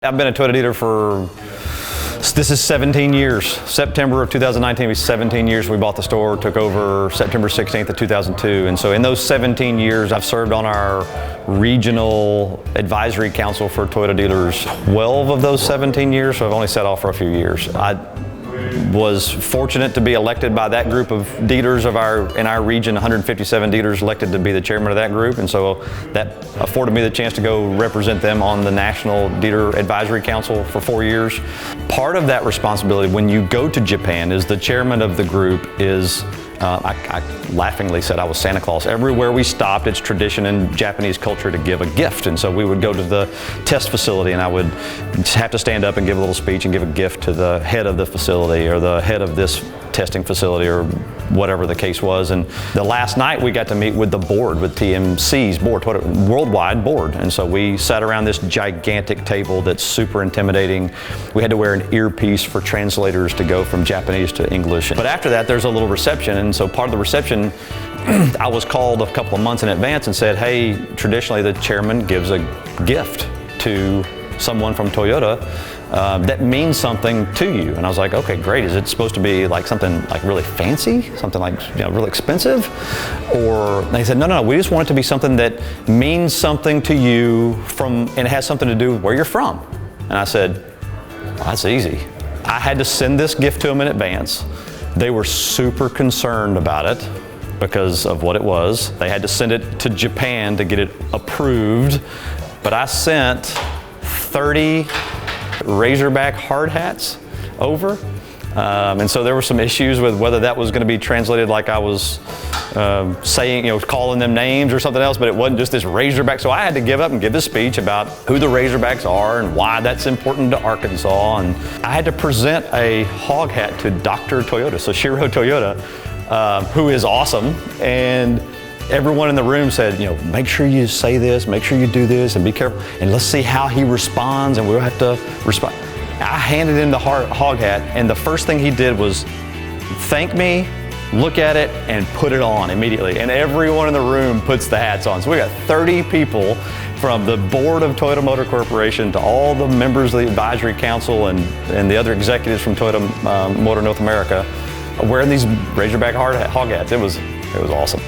I've been a Toyota dealer this is 17 years. September of 2019 was 17 years. We bought the store, took over September 16th of 2002. And so in those 17 years, I've served on our regional advisory council for Toyota dealers. 12 of those 17 years, so I've only sat off for a few years. I was fortunate to be elected by that group of dealers in our region, 157 dealers elected to be the chairman of that group, and so that afforded me the chance to go represent them on the National Dealer Advisory Council for 4 years. Part of that responsibility when you go to Japan is the chairman of the group is I laughingly said I was Santa Claus. Everywhere we stopped, it's tradition in Japanese culture to give a gift. And so we would go to the test facility and I would have to stand up and give a little speech and give a gift to the head of the facility or the head of this testing facility or whatever the case was. And the last night we got to meet with the board, with TMC's board, worldwide board. And so we sat around this gigantic table that's super intimidating. We had to wear an earpiece for translators to go from Japanese to English. But after that, there's a little reception. And so part of the reception, I was called a couple of months in advance and said, hey, traditionally the chairman gives a gift to someone from Toyota that means something to you. And I was like, okay, great. Is it supposed to be like something like really fancy, something like really expensive? Or they said, no, we just want it to be something that means something to you and it has something to do with where you're from. And I said, well, that's easy. I had to send this gift to them in advance. They were super concerned about it because of what it was. They had to send it to Japan to get it approved. But I sent 30 Razorback hard hats over. And so there were some issues with whether that was going to be translated like I was saying, calling them names or something else, but it wasn't just this Razorback. So I had to give up and give this speech about who the Razorbacks are and why that's important to Arkansas. And I had to present a hog hat to Dr. Toyota, so Shiro Toyota, who is awesome. And everyone in the room said, make sure you say this, make sure you do this, and be careful, and let's see how he responds, and we'll have to respond. I handed him the hog hat, and the first thing he did was thank me, look at it, and put it on immediately. And everyone in the room puts the hats on. So we got 30 people from the board of Toyota Motor Corporation to all the members of the advisory council and the other executives from Toyota Motor North America wearing these Razorback hog hats. It was awesome.